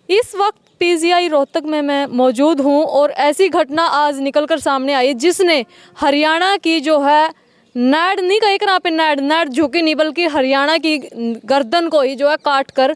इस वक्त पीजीआई रोहतक में मैं मौजूद हूं और ऐसी घटना आज निकलकर सामने आई जिसने हरियाणा की जो है नाड़ नहीं कही करा पे नाड़ झुकी नहीं बल्कि हरियाणा की गर्दन को ही जो है काट कर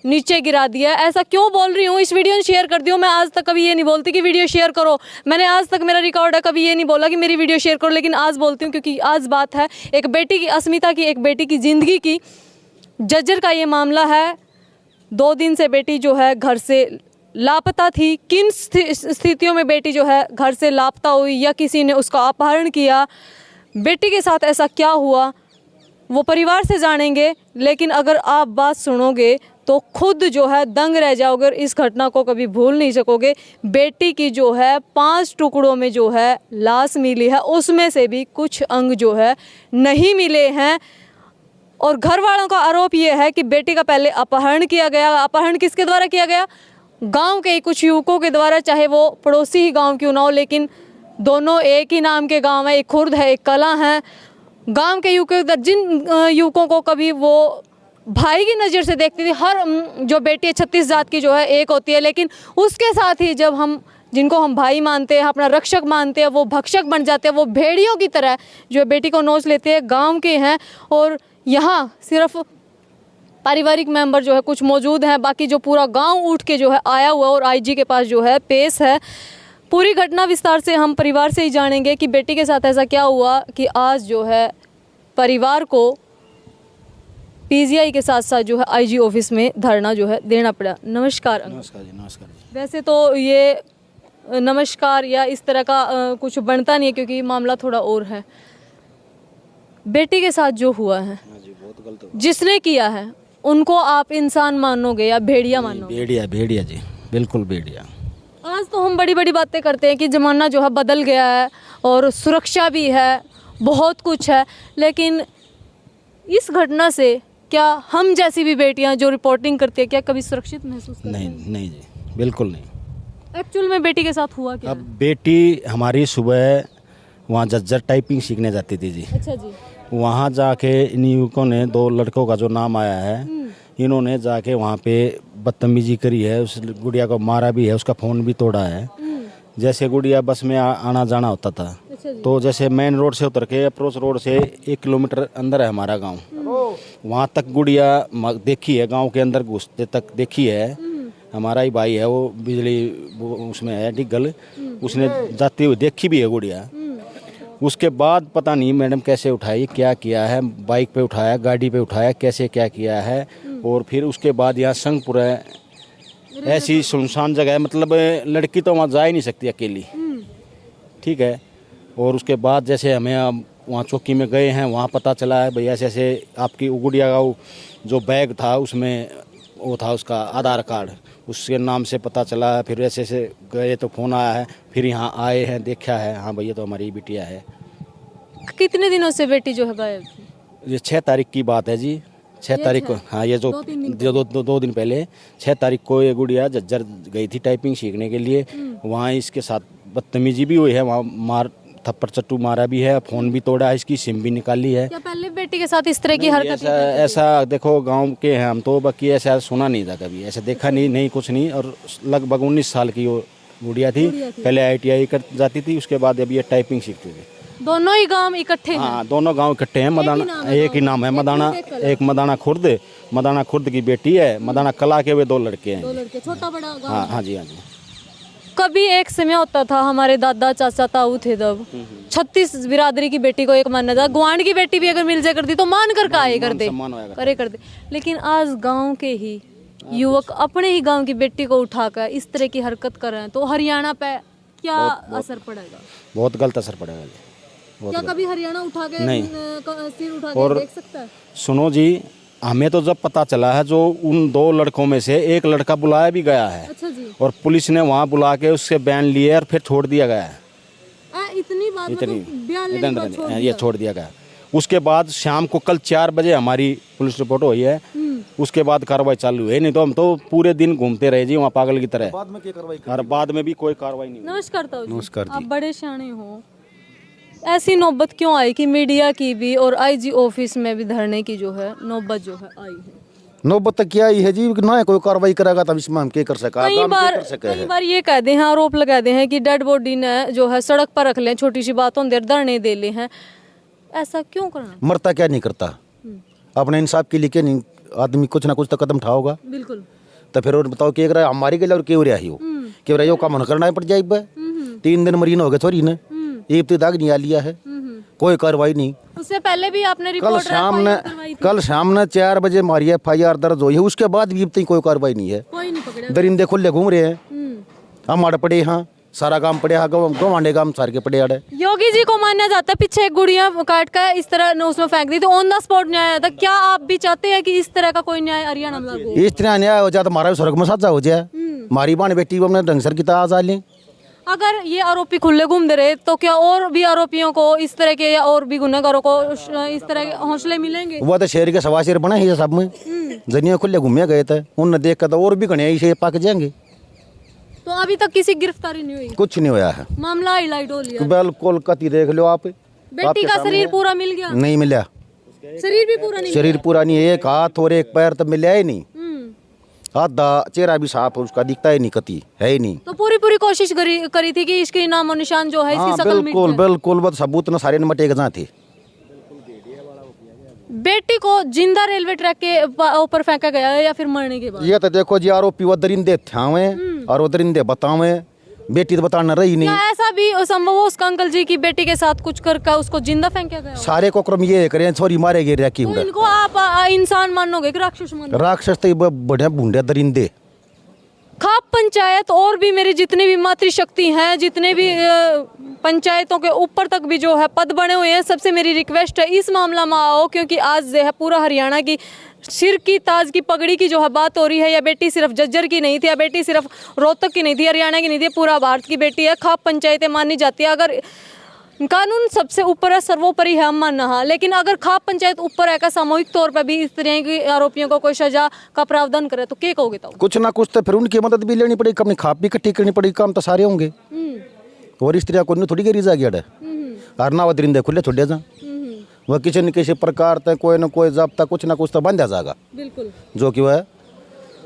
नीचे गिरा दिया। ऐसा क्यों बोल रही हूँ, इस वीडियो में शेयर कर दी हूँ। मैं आज तक कभी ये नहीं बोलती कि वीडियो शेयर करो, मैंने आज तक मेरा रिकॉर्ड है कभी ये नहीं बोला कि मेरी वीडियो शेयर करो, लेकिन आज बोलती हूँ क्योंकि आज बात है एक बेटी की, अस्मिता की, एक बेटी की ज़िंदगी की। जज्जर का ये मामला है। 2 दिन से बेटी जो है घर से लापता थी। किन स्थितियों में बेटी जो है घर से लापता हुई या किसी ने उसका अपहरण किया, बेटी के साथ ऐसा क्या हुआ वो परिवार से जानेंगे। लेकिन अगर आप बात सुनोगे तो खुद जो है दंग रह जाओगे और इस घटना को कभी भूल नहीं सकोगे। बेटी की जो है 5 टुकड़ों में जो है लाश मिली है, उसमें से भी कुछ अंग जो है नहीं मिले हैं। और घर वालों का आरोप ये है कि बेटी का पहले अपहरण किया गया। अपहरण किसके द्वारा किया गया? गांव के कुछ युवकों के द्वारा, चाहे वो पड़ोसी ही गांव क्यों ना हो, लेकिन दोनों एक ही नाम के गांव है, एक खुर्द है एक कला है। गांव के युवकों, जिन युवकों को कभी वो भाई की नज़र से देखती थी, हर जो बेटी है 36 जात की जो है एक होती है, लेकिन उसके साथ ही जब हम जिनको हम भाई मानते हैं, अपना रक्षक मानते हैं, वो भक्षक बन जाते हैं, वो भेड़ियों की तरह जो बेटी को नोच लेते हैं। गाँव के हैं और यहाँ सिर्फ पारिवारिक मेंबर जो है कुछ मौजूद हैं, बाकी जो पूरा गांव उठ के जो है आया हुआ और आईजी के पास जो है पेश है। पूरी घटना विस्तार से हम परिवार से ही जानेंगे कि बेटी के साथ ऐसा क्या हुआ कि आज जो है परिवार को पीजीआई के साथ साथ जो है आईजी ऑफिस में धरना जो है देना पड़ा। नमस्कार। नमस्कार जी। नमस्कार जी। वैसे तो ये नमस्कार या इस तरह का कुछ बनता नहीं है क्योंकि मामला थोड़ा और है। बेटी के साथ जो हुआ है, बहुत गलत हुआ। जिसने किया है उनको आप इंसान मानोगे या भेड़िया मानोगे? भेड़िया, भेड़िया जी, बिल्कुल भेड़िया। आज तो हम बड़ी बड़ी बातें करते हैं कि ज़माना जो है बदल गया है और सुरक्षा भी है, बहुत कुछ है, लेकिन इस घटना से क्या हम जैसी भी बेटियां जो रिपोर्टिंग करती है क्या कभी सुरक्षित महसूस करती हैं? नहीं जी, बिल्कुल नहीं। एक्चुअल में बेटी के साथ हुआ क्या? अब बेटी हमारी सुबह वहाँ जज्जर टाइपिंग सीखने जाती थी जी। अच्छा जी। वहाँ जाके इन युवकों ने 2 लड़कों का जो नाम आया है, इन्होंने जाके वहाँ पे बदतमीजी करी है, उस गुड़िया को मारा भी है, उसका फ़ोन भी तोड़ा है। जैसे गुड़िया बस में आना जाना होता था, तो जैसे मेन रोड से उतर के अप्रोच रोड से 1 किलोमीटर अंदर है हमारा गांव, वहाँ तक गुड़िया देखी है, गांव के अंदर घुसते तक देखी है। हमारा ही भाई है वो बिजली उसमें है डिगल, उसने जाती हुई देखी भी है गुड़िया। उसके बाद पता नहीं मैडम कैसे उठाई, क्या किया है, बाइक पे उठाया, गाड़ी पे उठाया, कैसे क्या किया है। और फिर उसके बाद यहाँ संगपुर है, ऐसी सुनसान जगह है, मतलब लड़की तो वहाँ जा ही नहीं सकती अकेली, ठीक है। और उसके बाद जैसे हमें वहाँ चौकी में गए हैं, वहाँ पता चला है भाई ऐसे ऐसे आपकी गुड़िया का जो बैग था उसमें वो था उसका आधार कार्ड, उसके नाम से पता चला है। फिर ऐसे ऐसे गए तो फ़ोन आया है, फिर यहाँ आए हैं, देखा है, हाँ भैया तो हमारी बिटिया है। कितने दिनों से बेटी जो है गायब थी? ये 6 तारीख की बात है जी, 6 तारीख को। हाँ, ये जो 2 दिन पहले 6 तारीख को ये गुड़िया जज्जर गई थी टाइपिंग सीखने के लिए। वहाँ इसके साथ बदतमीजी भी हुई है, वहाँ मार थप्पड़ चट्टू मारा भी है, फ़ोन भी तोड़ा है, इसकी सिम भी निकाली है। क्या पहले बेटी के साथ इस तरह की हरकत? ऐसा देखो गांव के हैं हम तो, बाकी ऐसा सुना नहीं था कभी, ऐसा देखा नहीं कुछ नहीं। और लगभग 19 साल की वो गुड़िया थी, पहले ITI कर जाती थी, उसके बाद अभी ये टाइपिंग सीखती थी। दोनों ही गांव इकट्ठे हैं? हाँ, दोनों गांव इकट्ठे हैं। मदाना एक ही नाम है, मदाना, एक मदाना खुर्द की बेटी है, मदाना कला के वे 2 लड़के हैं। 2 लड़के, छोटा बड़ा गांव? हाँ जी, हाँ जी। कभी एक समय होता था, हमारे दादा चाचा ताऊ थे तब 36 बिरादरी की बेटी को एक मानना था, गुआंढ की बेटी भी अगर मिल जाए करती तो मान कर का कर दे। लेकिन आज गांव के ही युवक अपने ही गांव की बेटी को उठाकर इस तरह की हरकत कर रहे हैं, तो हरियाणा पे क्या असर पड़ेगा? बहुत गलत असर पड़ेगा जी। क्या कभी हरियाणा उठा के सिर उठा के देख सकता है? सुनो जी, हमें तो जब पता चला है जो उन 2 लड़कों में से एक लड़का बुलाया भी गया है। अच्छा जी। और पुलिस ने वहाँ बुला के उससे बयान लिए और फिर छोड़ दिया गया है। इतनी बात ये छोड़ दिया गया। उसके बाद शाम को कल 4 बजे हमारी पुलिस रिपोर्ट हुई है, उसके बाद कार्रवाई चालू है। नहीं तो हम तो पूरे दिन घूमते रहे जी वहाँ पागल की तरह। बाद में क्या कार्रवाई? और बाद में भी कोई कार्रवाई नहीं। नमस्कार ताऊ जी। नमस्कार जी। आप बड़े शाणे हो, ऐसी नौबत क्यों आई कि मीडिया की भी और आईजी ऑफिस में भी धरने की जो है नौबत जो है आई है? नौबत तक क्या ही है जी, ना कोई कार्रवाई करेगा तब इसमें हम क्या कर सका, कई बार ये कहते हैं, आरोप लगाते हैं कि डेड बॉडी ने जो है सड़क पर रख लें, छोटी सी बात होती है धरने दे ले हैं, ऐसा क्यों करना? मरता क्या नहीं करता, अपने इंसाफ के लिए क्या नहीं आदमी कुछ ना कुछ तो कदम उठाओगा। बिल्कुल। तो फिर और बताओ क्या करा हमारी गले और क्यों रहा हो, क्यों रहा काम करना पड़ जाए। 3 दिन मरीन हो गए थोड़ी ने, एक तो दाग नहीं आ लिया है, कोई कार्रवाई नहीं। उससे पहले भी आपने रिपोर्ट कल शाम ने 4 बजे हमारी FIR दर्ज हुई है, उसके बाद भी अब तक कोई कार्रवाई नहीं है। कोई नहीं पकड़ा। दरिंदे खुले घूम रहे हैं, हम अड़ पड़े यहाँ, सारा काम पड़े हाँ, गवांडे काम सार के पड़े अड़े। योगी जी को माना जाता है पीछे एक गुड़िया काट कर इस तरह उसमें फेंक दी तो ऑन द स्पॉट न्याय आता। क्या आप भी चाहते हैं कि इस तरह का कोई न्याय हरियाणा में लागू हो? इस तरह न्याय हो जाए तो हमारा भी स्वर्ग में साझा हो जाए, हमारी बहन बेटी को अपने ढंग सर की तरह आ लें। अगर ये आरोपी खुले घूमते रहे तो क्या और भी आरोपियों को इस तरह के या और भी गुनहगारों को इस तरह के हौसले मिलेंगे? वो तो शहर के सवा शेर बना ही सब में, जनिया खुले घूमे गए थे, उनने देख कर तो और भी घने ऐसे पक जाएंगे। तो अभी तक किसी गिरफ्तारी नहीं हुई? कुछ नहीं होया है, मामला हाईलाइट हो लिया। बिल्कुल कति देख लो आप। बेटी का शरीर पूरा मिल गया? नहीं मिला, शरीर भी पूरा नहीं? शरीर पूरा नहीं, एक हाथ और एक पैर तो मिला ही नहीं, आधा चेहरा भी साफ है उसका, दिखता ही नहीं, कति है ही नहीं। तो पूरी कोशिश करी थी कि इसके नामो निशान जो है इसकी शकल मिट बिल्कुल जाए। बिल्कुल, वो सबूत न सारे न मटे जहाँ थे। बेटी को जिंदा रेलवे ट्रैक के ऊपर फेंका गया है या फिर मरने के बाद? ये तो देखो जी, आरोपी वो दरिंदे थे और वो दरिंदे बतावे, बेटी तो बताना रही नहीं। क्या ऐसा भी संभव हो उसका अंकल जी की बेटी के साथ कुछ करके उसको जिंदा फेंका गया हो? सारे को क्रम ये करें, छोरी मारे गए रखी तो इनको आप इंसान मानोगे कि राक्षस मानोगे? राक्षस तो बढ़िया बूढ़े दरिंदे। खाप पंचायत और भी मेरी जितनी भी मातृशक्ति हैं, जितने भी पंचायतों के ऊपर तक भी जो है पद बने हुए हैं, सबसे मेरी रिक्वेस्ट है इस मामला में आओ, क्योंकि आज जो है पूरा हरियाणा की सिर की ताज की पगड़ी की जो है बात हो रही है। यह बेटी सिर्फ झज्जर की नहीं थी, यह बेटी सिर्फ रोहतक की नहीं थी, हरियाणा की नहीं थी, पूरा भारत की बेटी है। खाप पंचायतें मानी जाती है, अगर कानून सबसे ऊपर है, सर्वोपरि है, हम मानना हाँ, लेकिन अगर खाप पंचायत ऊपर है का सामूहिक तौर पर भी इस तरह की आरोपियों को कोई सजा का प्रावधान करे तो क्या कहोगे? तो कुछ ना कुछ तो फिर उनकी मदद भी लेनी पड़ेगी, अपनी खाप भी इकट्ठी करनी पड़ेगी, काम तो सारे होंगे। और इस तरह को थोड़ी गरी जागी अड़े ना वो दरिंदे खुले थोड़े जा, वह किसी न किसी प्रकार तक कोई न कोई जब्ता कुछ ना कुछ तो बंधा जाएगा, बिल्कुल, जो कि वह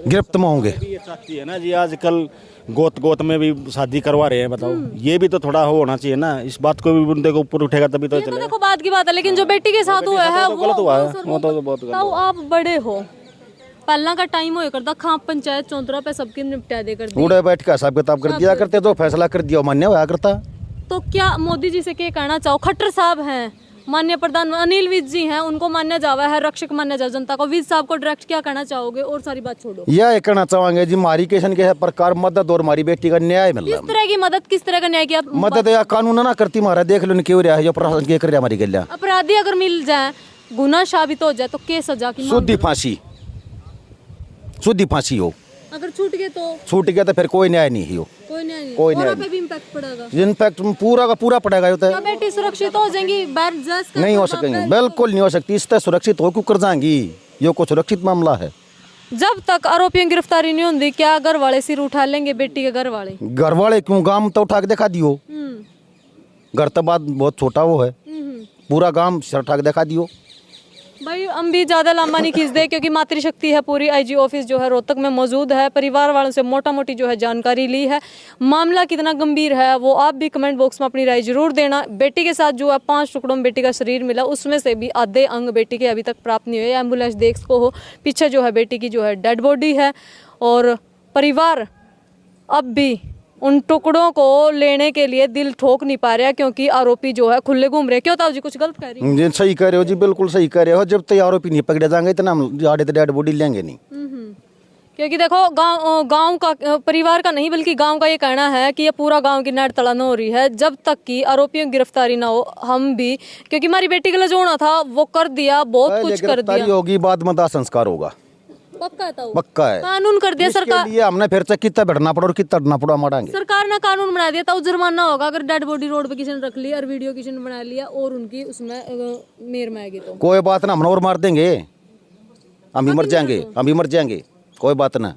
गिरफ्त में होंगे। ये चाहती है ना जी, आजकल गोत में भी शादी करवा रहे हैं, बताओ ये भी तो थोड़ा होना चाहिए ना, इस बात को भी बंदे को ऊपर उठेगा तभी तो चलेगा। देखो बात की बात है, लेकिन जो बेटी के साथ हुआ है गलत हुआ है, वो तो बहुत गलत। तो आप बड़े हो, पहला का टाइम हो करता खाप पंचायत चौंतरा पे सबकी निपटा दे कर दी, उड़े बैठ का हिसाब किताब कर दिया करते, जो फैसला कर दिया मान्य होया करता। तो क्या मोदी जी से क्या कहना चाहो? खट्टर साहब हैं, माननीय प्रधान अनिल विज जी हैं, उनको मान्य जावा है, रक्षक मान्य जा जनता को, विज साहब को डायरेक्ट क्या कहना चाहोगे? और सारी बात छोड़ो, यह कहना चाहेंगे जी हमारी किसान के प्रकार मदद और हमारी बेटी का न्याय मिल रहा किस तरह की मदद, किस तरह का न्याय किया? मदद या कानून ना करती हमारा, देख लो क्यों रहा है, जो प्रशासन क्या कर रहा है हमारी गलिया। अपराधी अगर मिल जाए, गुनाह साबित हो जाए तो क्या सजा की? शुद्ध फांसी हो, अगर छूट गए तो छूट गया तो फिर कोई न्याय नहीं हो, कोई न्याय नहीं, कोई न्याय औरों पे भी इम्पैक्ट पड़ेगा। इनफैक्ट पूरा का पूरा पड़ेगा। ये तो क्या बेटी सुरक्षित हो जाएंगी? नहीं हो सकेंगे, बिल्कुल नहीं हो सकती, इस तरह सुरक्षित हो क्यों कर जाएंगी, ये कोई सुरक्षित मामला है। जब तक आरोपियों की गिरफ्तारी नहीं होती क्या घर वाले सिर उठा लेंगे? बेटी के घर वाले क्यों, गांव तो उठा के दिखा दियो, घर तो बात बहुत छोटा वो है, पूरा गांव सिर उठा के दिखा दियो। भाई हम भी ज़्यादा लंबा नहीं खींच दे, क्योंकि मातृशक्ति है पूरी आईजी ऑफिस जो है रोहतक में मौजूद है, परिवार वालों से मोटा मोटी जो है जानकारी ली है। मामला कितना गंभीर है वो आप भी कमेंट बॉक्स में अपनी राय जरूर देना। बेटी के साथ जो है 5 टुकड़ों में बेटी का शरीर मिला, उसमें से भी आधे अंग बेटी के अभी तक प्राप्त नहीं हुए। एम्बुलेंस देख सको हो, पीछे जो है बेटी की जो है डेड बॉडी है, और परिवार अब भी उन टुकड़ों को लेने के लिए दिल ठोक नहीं पा रहा, क्योंकि आरोपी जो है खुले घूम रहे। क्यों ताऊ जी, कुछ गलत कह रही हूं? जी सही कह रहे हो जी, बिल्कुल सही कह रहे हो। जब तक आरोपी नहीं पकड़े जाएंगे इतना हम आड़े तो डेड बॉडी लेंगे नहीं। क्योंकि देखो गांव का, परिवार का नहीं बल्कि गांव का ये कहना है कि ये पूरा गांव की नेट तड़न हो रही है। जब तक कि आरोपियों की गिरफ्तारी ना हो, हम भी, क्योंकि हमारी बेटी के लिए जो होना था वो कर दिया, बहुत कुछ कर दिया होगी, बाद में दाह संस्कार होगा, पक्का है ताऊ? पक्का है, कानून कर दिया सरकार। ये हमने फिर से कितना बैठना पड़ा और कितना डरना पड़ा मारेंगे। सरकार ने कानून बना दिया, ताऊ जुर्माना होगा अगर डेड बॉडी रोड पे किसी ने रख लिया और वीडियो किसी ने बना लिया और उनकी उसमें मेर में आएगी तो कोई बात ना, हम और मार देंगे, हम भी मर जाएंगे, हम भी मर जाएंगे, कोई बात ना।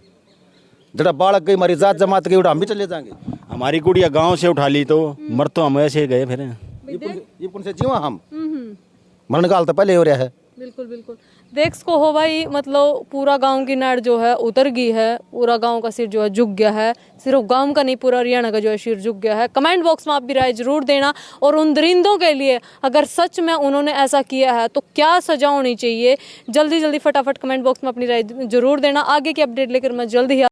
जरा बालक गई हमारी जात जमात गई, हम भी चले जाएंगे। हमारी गुड़िया गांव से उठा ली तो मर तो हम ऐसे गए फिर, ये कौन से जीवा हम मरण काल तो पहले हो रहा है। बिल्कुल बिल्कुल। देख सको हो भाई, मतलब पूरा गांव की नाड़ जो है उतर गई है, पूरा गांव का सिर जो है झुक गया है। सिर्फ गांव का नहीं, पूरा हरियाणा का जो है सिर झुक गया है। कमेंट बॉक्स में आप भी राय जरूर देना। और उन दरिंदों के लिए अगर सच में उन्होंने ऐसा किया है तो क्या सजा होनी चाहिए, जल्दी जल्दी फटाफट कमेंट बॉक्स में अपनी राय जरूर देना। आगे की अपडेट लेकर मैं जल्द ही